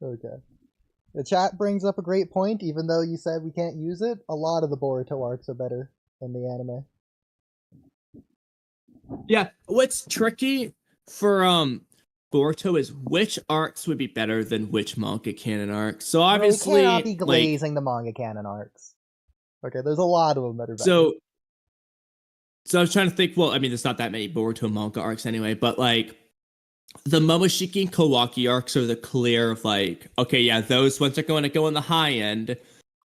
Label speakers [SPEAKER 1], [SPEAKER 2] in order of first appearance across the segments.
[SPEAKER 1] Okay. The chat brings up a great point, even though you said we can't use it. A lot of the Boruto arcs are better than the anime.
[SPEAKER 2] Yeah, what's tricky for Boruto is which arcs would be better than which manga canon arcs. So
[SPEAKER 1] Bro, we cannot be
[SPEAKER 2] obviously, like,
[SPEAKER 1] glazing the manga canon arcs. Okay, there's a lot of them that are better.
[SPEAKER 2] so I was trying to think. Well, I mean, there's not that many Boruto manga arcs anyway, but like the Momoshiki and Kawaki arcs are the clear of like, okay, yeah, those ones are going to go in the high end.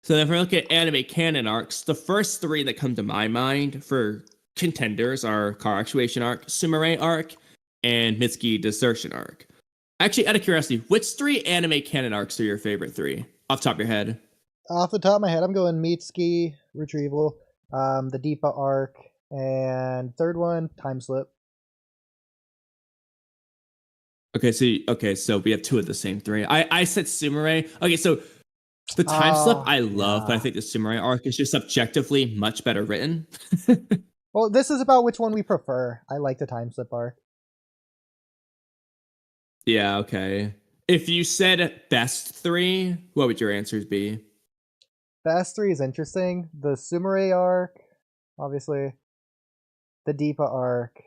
[SPEAKER 2] So if we look at anime canon arcs, the first three that come to my mind for contenders are Car Actuation arc, Sumire arc, and Mitsuki Desertion arc. Actually, out of curiosity, which three anime canon arcs are your favorite three? Off the top of your head.
[SPEAKER 1] Off the top of my head, I'm going Mitsuki, Retrieval, the Deepa arc, and third one, Time Slip.
[SPEAKER 2] Okay, so we have two of the same three. I said Sumire. Okay, so the Time Slip I love, but I think the Sumire arc is just objectively much better written.
[SPEAKER 1] Well, this is about which one we prefer. I like the Time Slip arc.
[SPEAKER 2] Yeah, okay. If you said best three, what would your answers be?
[SPEAKER 1] Best three is interesting. The Sumire arc, obviously. The Deepa arc.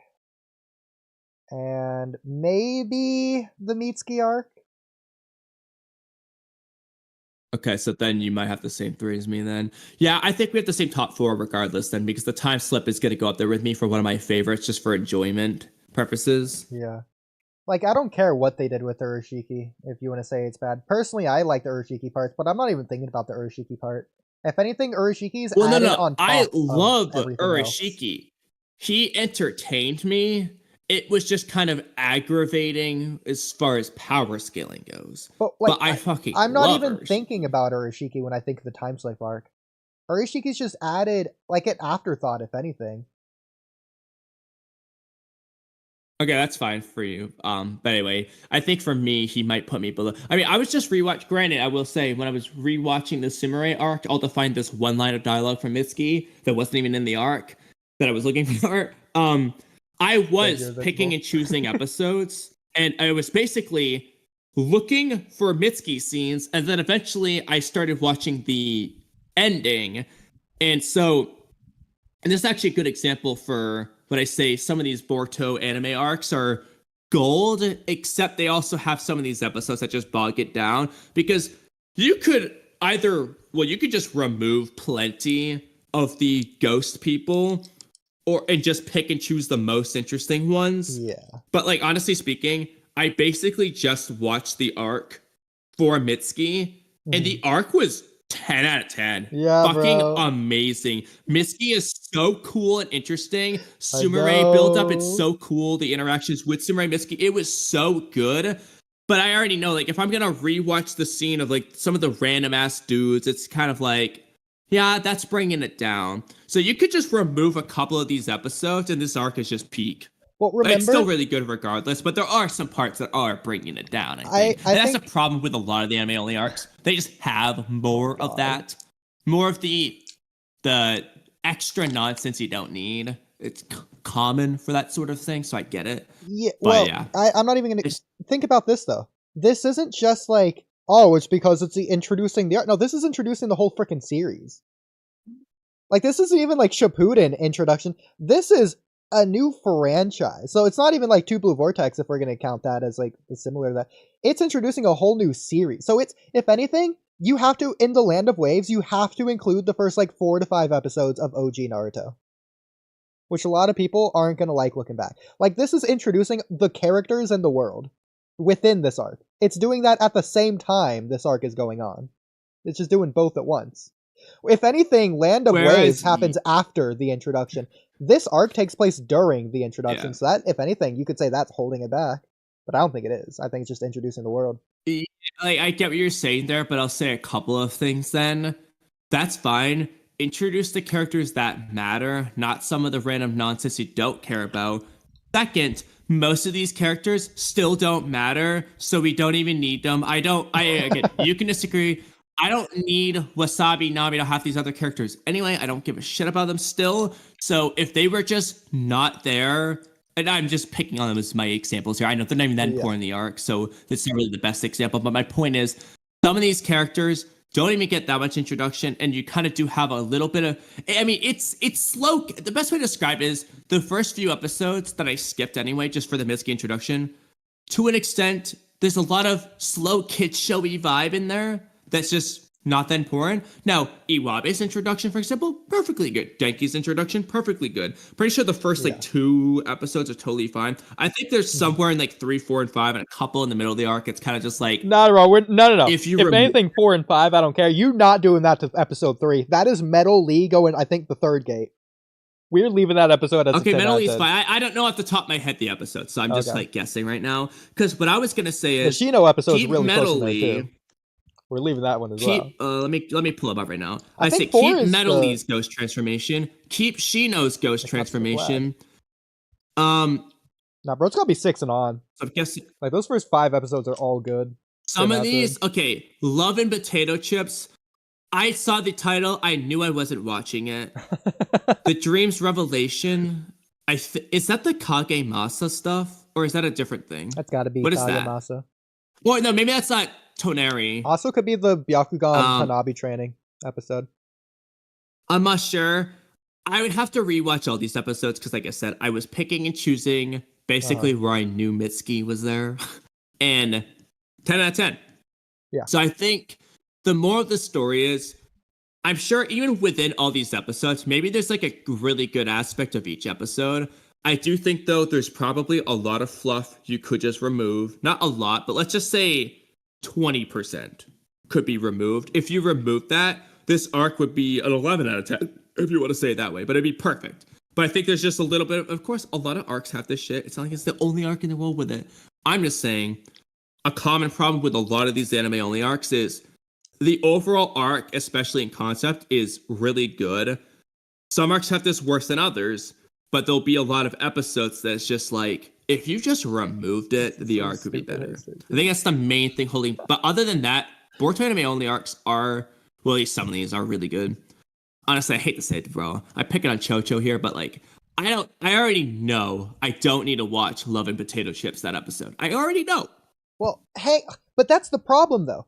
[SPEAKER 1] And maybe the Mitsuki arc.
[SPEAKER 2] Okay, so then you might have the same three as me then. Yeah, I think we have the same top four regardless then, because the Time Slip is going to go up there with me for one of my favorites just for enjoyment purposes.
[SPEAKER 1] Yeah. Like, I don't care what they did with the Urashiki, if you want to say it's bad. Personally, I like the Urashiki parts, but I'm not even thinking about the Urashiki part. If anything, Urashiki's added on top
[SPEAKER 2] I love
[SPEAKER 1] of
[SPEAKER 2] Urashiki. Else. He entertained me. It was just kind of aggravating as far as power scaling goes. But, like, but I'm
[SPEAKER 1] not even thinking about Urashiki when I think of the Time Slip arc. Urashiki's just added, like, an afterthought, if anything.
[SPEAKER 2] Okay, that's fine for you. But anyway, I think for me, he might put me below. I mean, I was just granted, I will say, when I was rewatching the Sumire arc, I'll find this one line of dialogue from Mitsuki that wasn't even in the arc that I was looking for. I was picking and choosing episodes, and I was basically looking for Mitsuki scenes, and then eventually I started watching the ending. And so, and this is actually a good example for when I say some of these Boruto anime arcs are gold, except they also have some of these episodes that just bog it down, because you could you could just remove plenty of the ghost people, and just pick and choose the most interesting ones.
[SPEAKER 1] Yeah.
[SPEAKER 2] But like, honestly speaking, I basically just watched the arc for Mitsuki, and the arc was 10 out of 10.
[SPEAKER 1] Yeah,
[SPEAKER 2] fucking
[SPEAKER 1] bro.
[SPEAKER 2] Amazing. Mitsuki is so cool and interesting. Sumire built up, it's so cool. The interactions with Sumire Mitsuki, it was so good. But I already know, like, if I'm gonna rewatch the scene of like some of the random ass dudes, it's kind of like, yeah, that's bringing it down. So you could just remove a couple of these episodes, and this arc is just peak.
[SPEAKER 1] Well, remember,
[SPEAKER 2] it's still really good regardless, but there are some parts that are bringing it down, I think. And that's a problem with a lot of the anime-only arcs. They just have more of that. More of the extra nonsense you don't need. It's common for that sort of thing, so I get it.
[SPEAKER 1] Yeah, well, yeah. I'm not even going to... Think about this, though. This isn't just like, oh, it's because it's introducing the art. No, this is introducing the whole freaking series. Like, this isn't even like Shippuden introduction. This is a new franchise. So it's not even like Two Blue Vortex, if we're going to count that as like similar to that. It's introducing a whole new series. So it's, if anything, you have to, in the Land of Waves, you have to include the first like 4 to 5 episodes of OG Naruto, which a lot of people aren't going to like looking back. Like, this is introducing the characters and the world within this arc. It's doing that at the same time this arc is going on. It's just doing both at once. If anything, Land of Waves happens after the introduction. This arc takes place during the introduction, so that, if anything, you could say that's holding it back. But I don't think it is. I think it's just introducing the world.
[SPEAKER 2] I get what you're saying there, but I'll say a couple of things then. That's fine. Introduce the characters that matter, not some of the random nonsense you don't care about. Second, most of these characters still don't matter, so we don't even need them. Again, you can disagree. I don't need Wasabi, Nami to have these other characters. Anyway, I don't give a shit about them still. So if they were just not there and I'm just picking on them as my examples here. I know they're not even that important in the arc, so it's not really the best example. But my point is, some of these characters don't even get that much introduction, and you kind of do have a little bit of. I mean, it's slow. The best way to describe it is the first few episodes that I skipped anyway, just for the Mitsuki introduction. To an extent, there's a lot of slow kid showy vibe in there that's just not that important. Now, Iwabe's introduction, for example, perfectly good. Denki's introduction, perfectly good. Pretty sure the first like 2 episodes are totally fine. I think there's somewhere in like 3, 4, and 5, and a couple in the middle of the arc. It's kind of just like
[SPEAKER 1] no. If anything, 4 and 5, I don't care. You not doing that to episode 3. That is Metal Lee going, I think, the third gate. We're leaving that episode as
[SPEAKER 2] okay.
[SPEAKER 1] A 10
[SPEAKER 2] Metal Lee's fine. I don't know off the top of my head the episode, so I'm just like guessing right now. Because what I was gonna say is
[SPEAKER 1] the Shino episode is really
[SPEAKER 2] Metal
[SPEAKER 1] close
[SPEAKER 2] Lee.
[SPEAKER 1] in there too. We're leaving that one as well.
[SPEAKER 2] Let me pull them up right now.
[SPEAKER 1] I
[SPEAKER 2] say
[SPEAKER 1] think
[SPEAKER 2] keep Metal Lee's ghost transformation. Keep Shino's ghost transformation.
[SPEAKER 1] Nah, bro, it's gotta be 6 and on.
[SPEAKER 2] So I'm guessing
[SPEAKER 1] like those first 5 episodes are all good.
[SPEAKER 2] Some of these, okay, Love and Potato Chips. I saw the title. I knew I wasn't watching it. The Dreams Revelation. Is that the Kagemasa stuff, or is that a different thing?
[SPEAKER 1] That's got to be
[SPEAKER 2] what is
[SPEAKER 1] Kagemasa.
[SPEAKER 2] That? Well, no, maybe that's not Toneri.
[SPEAKER 1] Also, could be the Byakugan Hanabi training episode.
[SPEAKER 2] I'm not sure. I would have to rewatch all these episodes because, like I said, I was picking and choosing basically where I knew Mitsuki was there, and 10 out of 10.
[SPEAKER 1] Yeah.
[SPEAKER 2] So I think the more of the story is, I'm sure even within all these episodes, maybe there's like a really good aspect of each episode. I do think, though, there's probably a lot of fluff you could just remove. Not a lot, but let's just say 20% could be removed. If you remove that, this arc would be an 11 out of 10, if you want to say it that way, but it'd be perfect. But I think there's just a little bit of course, a lot of arcs have this shit. It's not like it's the only arc in the world with it. I'm just saying, a common problem with a lot of these anime-only arcs is the overall arc, especially in concept, is really good. Some arcs have this worse than others, but there'll be a lot of episodes that's just like, if you just removed it, the arc would be better. I think that's the main thing holding. But other than that, Boruto anime-only arcs are, well, at least some of these are really good. Honestly, I hate to say it, bro. I pick it on Chocho here, but like, I already know I don't need to watch Love and Potato Chips that episode. I already know.
[SPEAKER 1] Well, hey, but that's the problem, though.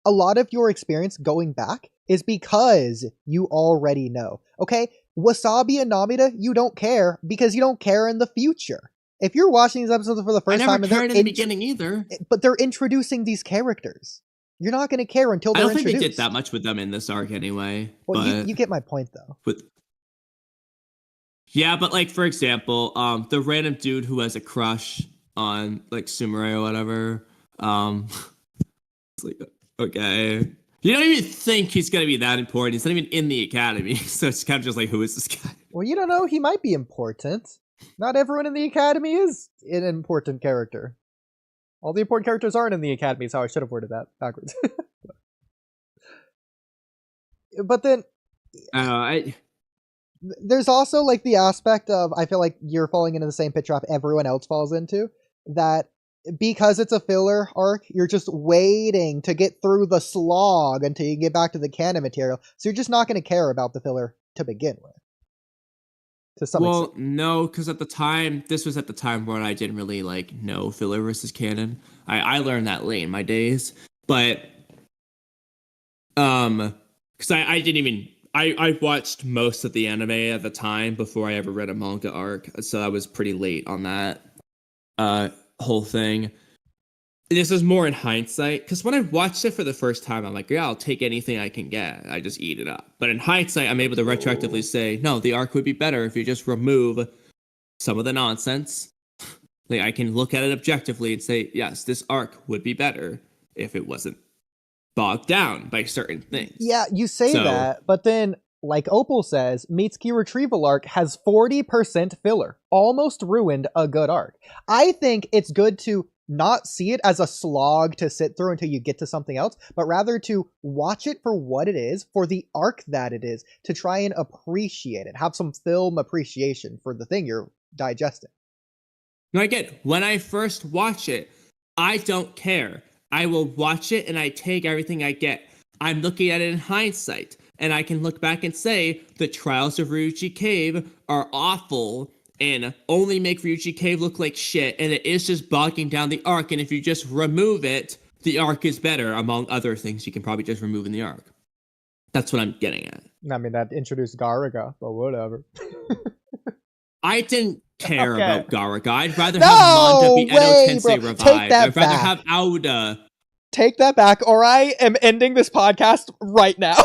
[SPEAKER 1] A lot of your experience going back is because you already know. Okay? Wasabi and Namida, you don't care because you don't care in the future. If you're watching these episodes for the first time,
[SPEAKER 2] I never cared in the beginning either.
[SPEAKER 1] But they're introducing these characters. You're not going to care until they're introduced. I don't think
[SPEAKER 2] they did that much with them in this arc anyway.
[SPEAKER 1] Well, you get my point, though.
[SPEAKER 2] Yeah, but like, for example, the random dude who has a crush on like Sumire or whatever, it's like, okay. You don't even think he's going to be that important. He's not even in the academy. So it's kind of just like, who is this guy?
[SPEAKER 1] Well, you don't know. He might be important. Not everyone in the academy is an important character. All the important characters aren't in the academy, is how I should have worded that backwards. But then... There's also like the aspect of, I feel like you're falling into the same pit trap everyone else falls into, that because it's a filler arc, you're just waiting to get through the slog until you get back to the canon material. So you're just not going to care about the filler to begin with. To some extent.
[SPEAKER 2] No, because this was at the time where I didn't really like know filler versus canon. I learned that late in my days, but because I didn't even I watched most of the anime at the time before I ever read a manga arc, so I was pretty late on that whole thing. This is more in hindsight, because when I watched it for the first time, I'm like, yeah, I'll take anything I can get. I just eat it up. But in hindsight, I'm able to retroactively say, no, the arc would be better if you just remove some of the nonsense. Like, I can look at it objectively and say, yes, this arc would be better if it wasn't bogged down by certain things.
[SPEAKER 1] Yeah, you say that, but then, like Opal says, Mitsuki Retrieval arc has 40% filler. Almost ruined a good arc. I think it's good to not see it as a slog to sit through until you get to something else, but rather to watch it for what it is, for the arc that it is, to try and appreciate it. Have some film appreciation for the thing you're digesting.
[SPEAKER 2] No, I get, when I first watch it, I don't care. I will watch it and I take everything I get. I'm looking at it in hindsight, and I can look back and say the Trials of Ryuji Cave are awful, and only make Ryuji Cave look like shit, and it is just bogging down the arc, and if you just remove it, the arc is better, among other things you can probably just remove in the arc. That's what I'm getting at.
[SPEAKER 1] I mean, that introduced Garuga, but whatever.
[SPEAKER 2] I didn't care
[SPEAKER 1] Okay.
[SPEAKER 2] about Garuga. I'd rather have Manda be Edo Tensei
[SPEAKER 1] bro.
[SPEAKER 2] revived.
[SPEAKER 1] Take that
[SPEAKER 2] I'd rather
[SPEAKER 1] back.
[SPEAKER 2] have Aoda.
[SPEAKER 1] Take that back, or I am ending this podcast right now.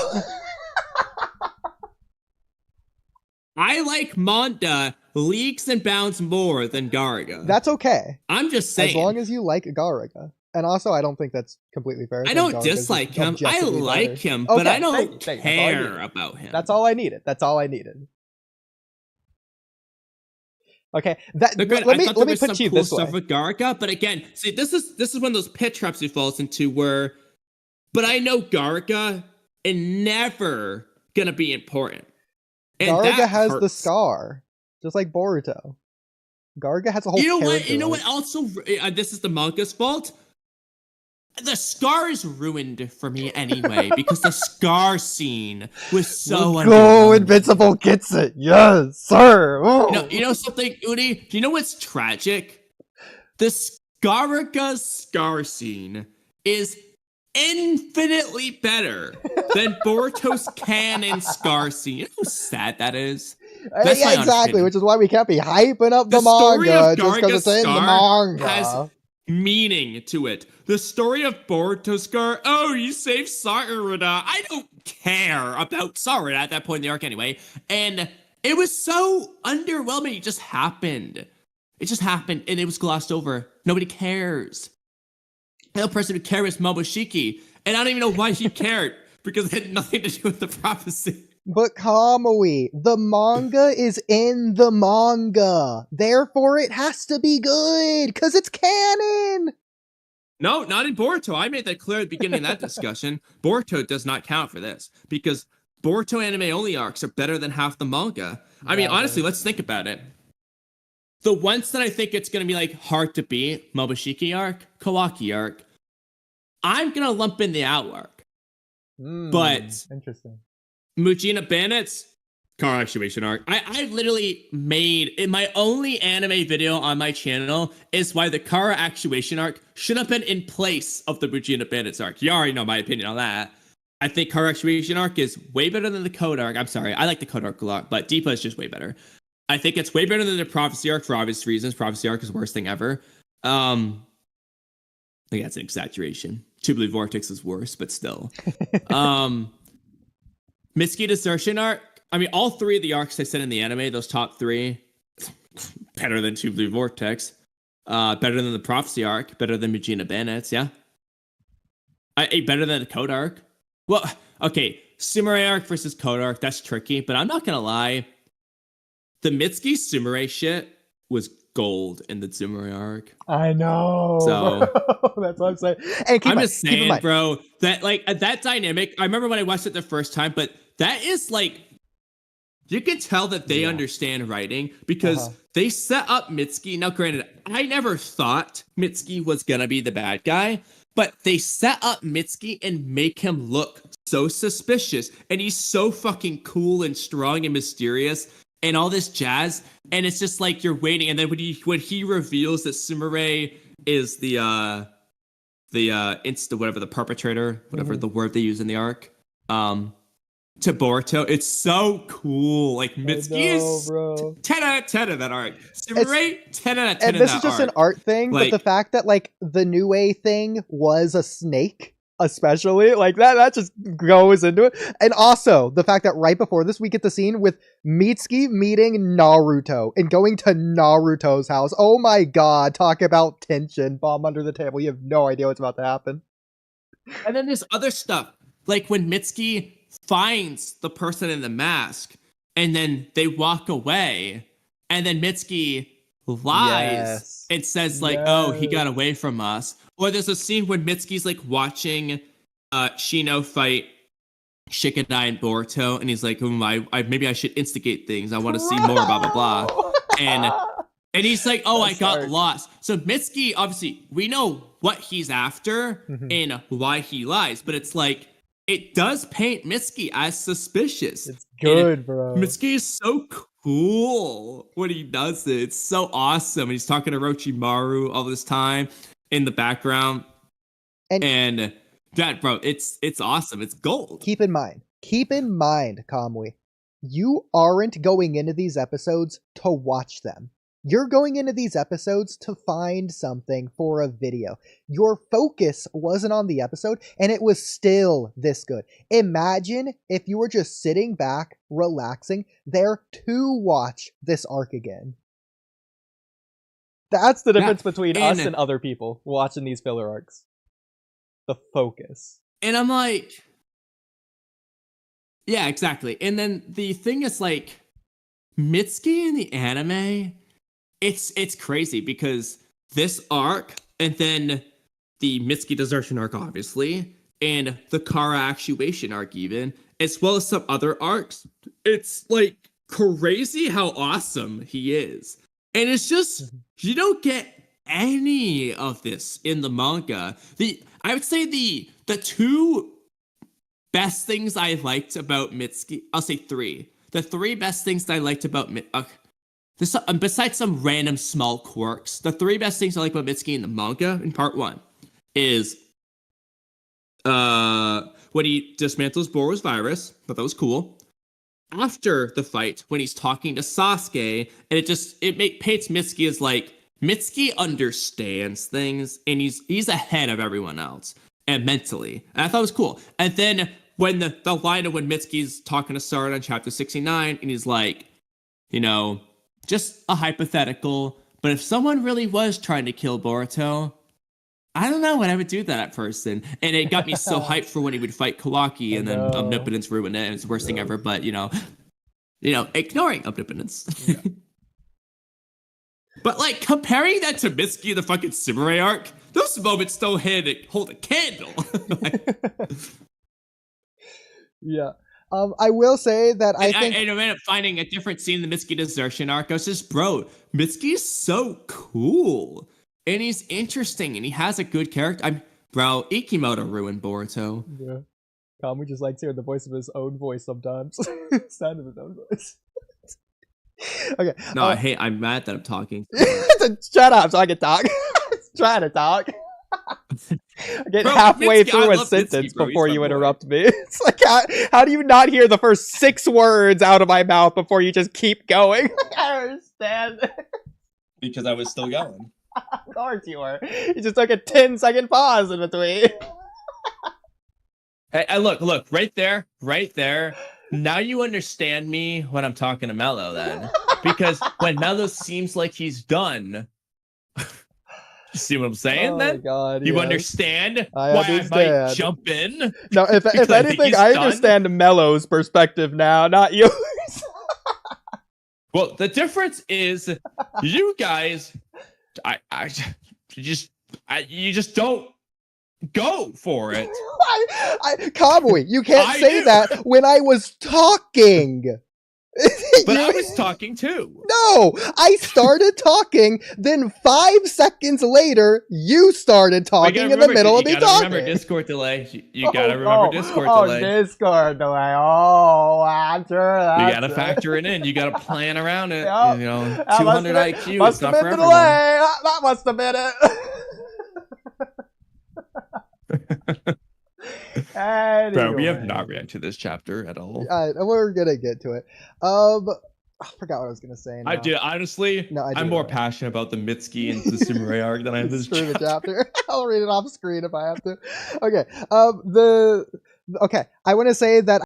[SPEAKER 2] I like Manda leagues and bounds more than Garuga.
[SPEAKER 1] That's okay.
[SPEAKER 2] I'm just saying.
[SPEAKER 1] As long as you like Garuga. And also, I don't think that's completely fair.
[SPEAKER 2] I don't dislike him. I like him, but I don't care about him.
[SPEAKER 1] That's all I needed. That's all I needed. Okay, let me put you this way.
[SPEAKER 2] Stuff with Garuga, but again, see, this is one of those pit traps he falls into where, but I know Garuga is never gonna be important. And
[SPEAKER 1] Garuga has the scar, just like Boruto. Garuga has a whole.
[SPEAKER 2] You know what? Also, this is the manga's fault. The scar is ruined for me anyway because the scar scene was so.
[SPEAKER 1] Go Invincible gets it, yes, sir.
[SPEAKER 2] You know something, Oodie? Do you know what's tragic? The Garuga's scar scene is infinitely better than Boruto's canon scar scene. You know how sad that is?
[SPEAKER 1] That's yeah, exactly, which is why we can't be hyping up the manga just because it's in the manga.
[SPEAKER 2] Has meaning to it. The story of Boruto's scar, oh, you saved Sarada. I don't care about Sarada at that point in the arc anyway. And it was so underwhelming. It just happened. It just happened and it was glossed over. Nobody cares. The only person who cared was Momoshiki. And I don't even know why he cared because it had nothing to do with the prophecy.
[SPEAKER 1] But Kamui, the manga is in the manga. Therefore, it has to be good, because it's canon!
[SPEAKER 2] No, not in Boruto. I made that clear at the beginning of that discussion. Boruto does not count for this, because Boruto anime-only arcs are better than half the manga. I mean, honestly, let's think about it. The ones that I think it's going to be, like, hard to beat, Momoshiki arc, Kawaki arc, I'm going to lump in the Ao arc. But...
[SPEAKER 1] Interesting.
[SPEAKER 2] Mujina Bandits, car actuation arc. I literally made, in my only anime video on my channel, is why the car actuation arc should have been in place of the Mujina Bandits arc. You already know my opinion on that. I think car actuation arc is way better than the Code arc. I'm sorry, I like the Code arc a lot, but Deepa is just way better. I think it's way better than the Prophecy arc for obvious reasons. Prophecy arc is the worst thing ever. I think that's an exaggeration. Two Blue Vortex is worse, but still. Mitsuki Desertion arc. I mean, all three of the arcs I said in the anime, those top three, better than Two Blue Vortex, better than the Prophecy arc, better than Mujina Bandits, yeah. Better than the Code arc. Well, okay, Sumire arc versus Code arc, that's tricky, but I'm not gonna lie. The Mitsuki Sumire shit was gold in the Sumire arc.
[SPEAKER 1] I know.
[SPEAKER 2] So
[SPEAKER 1] that's what I'm saying. And
[SPEAKER 2] I'm just saying, bro, that like that dynamic. I remember when I watched it the first time, but that is like, you can tell that they understand writing because they set up Mitsuki. Now, granted, I never thought Mitsuki was gonna be the bad guy, but they set up Mitsuki and make him look so suspicious, and he's so fucking cool and strong and mysterious and all this jazz. And it's just like you're waiting, and then when he reveals that Sumire is the whatever, the perpetrator, whatever the word they use in the arc, to Boruto, it's so cool. Like Mitsuki is 10 out of 10 of that arc. Sumire, 10 out of 10
[SPEAKER 1] and this is just an art thing, like, but the fact that like the New A thing was a snake, especially like that just goes into it. And also the fact that right before this we get the scene with Mitsuki meeting Naruto and going to Naruto's house. Oh my god, talk about tension, bomb under the table. You have no idea what's about to happen.
[SPEAKER 2] And then there's other stuff, like when Mitsuki finds the person in the mask and then they walk away and then Mitsuki lies and says like, oh, he got away from us. Or there's a scene when Mitsuki's like watching Shino fight Shikadai and Boruto, and he's like, maybe I should instigate things. I want to see more, blah, blah, blah. And he's like, oh, I got lost. So Mitsuki, obviously, we know what he's after and why he lies, but it's like, it does paint Mitsuki as suspicious.
[SPEAKER 1] It's good, bro.
[SPEAKER 2] Mitsuki is so cool when he does it. It's so awesome. And he's talking to Orochimaru all this time in the background. And that, bro, it's awesome. It's gold.
[SPEAKER 1] Keep in mind, Kamui, you aren't going into these episodes to watch them. You're going into these episodes to find something for a video. Your focus wasn't on the episode, and it was still this good. Imagine if you were just sitting back, relaxing, there to watch this arc again. That's the difference between us and other people watching these filler arcs. The focus.
[SPEAKER 2] And I'm like, yeah, exactly. And then the thing is, like, Mitsuki in the anime, it's crazy because this arc, and then the Mitsuki desertion arc, obviously, and the Kara actuation arc even, as well as some other arcs, it's like crazy how awesome he is. And it's just, you don't get any of this in the manga. I would say the two best things I liked about Mitsuki, I'll say three. The three best things that I liked about besides some random small quirks, the three best things I like about Mitsuki in the manga in part 1 is when he dismantles Boru's virus, but that was cool. After the fight, when he's talking to Sasuke, and it paints Mitsuki as like, Mitsuki understands things, and he's ahead of everyone else, and mentally. And I thought it was cool. And then when the line of when Mitsuki's talking to Sarada in chapter 69, and he's like, you know, just a hypothetical, but if someone really was trying to kill Boruto, I don't know when I would do that person. And it got me so hyped for when he would fight Kawaki, and then Omnipotence ruined it, and it's the worst thing ever, but, you know, ignoring Omnipotence. Yeah. But, like, comparing that to Mitsuki, the fucking samurai arc, those moments don't hold a candle.
[SPEAKER 1] Yeah. I will say that I think...
[SPEAKER 2] I ended up finding a different scene in the Mitsuki desertion arc. I was just, bro, Mitsuki's so cool. And he's interesting, and he has a good character. Bro, Ikimoto ruined Boruto.
[SPEAKER 1] Yeah. Kamui just likes hearing the voice of his own voice sometimes. Sound of his own voice. Okay.
[SPEAKER 2] No, I'm mad that I'm talking.
[SPEAKER 1] Shut up so I can talk. Try to talk. I get halfway through a sentence before you interrupt me. It's like, how do you not hear the first 6 words out of my mouth before you just keep going? I understand.
[SPEAKER 2] Because I was still going.
[SPEAKER 1] Of course you were. You just took a 10-second pause in between.
[SPEAKER 2] Hey, look, right there. Now you understand me when I'm talking to Mello, then. Because when Mello seems like he's done, you see what I'm saying, then? God, you understand why I might jump in?
[SPEAKER 1] No, if anything, I understand Mello's perspective now, not yours.
[SPEAKER 2] Well, the difference is, you guys, you just don't go for it.
[SPEAKER 1] Kamui, you can't say that when I was talking.
[SPEAKER 2] But I was talking too.
[SPEAKER 1] No, I started talking, then 5 seconds later, you started talking in the middle of me talking.
[SPEAKER 2] Remember Discord delay. You gotta remember Discord delay.
[SPEAKER 1] Discord delay. Oh, I'm sure that.
[SPEAKER 2] You gotta factor it in. You gotta plan around it. Yep. 200 IQ. It's not for everyone.
[SPEAKER 1] That must have been it. Anyway.
[SPEAKER 2] Bro, we have not reacted to this chapter at all.
[SPEAKER 1] We're gonna get to it. I forgot what I was gonna say now.
[SPEAKER 2] I do, honestly. No, I'm more passionate about the Mitsuki and the samurai arc than I am this chapter.
[SPEAKER 1] The chapter. I'll read it off screen if I have to. Okay. I want to say that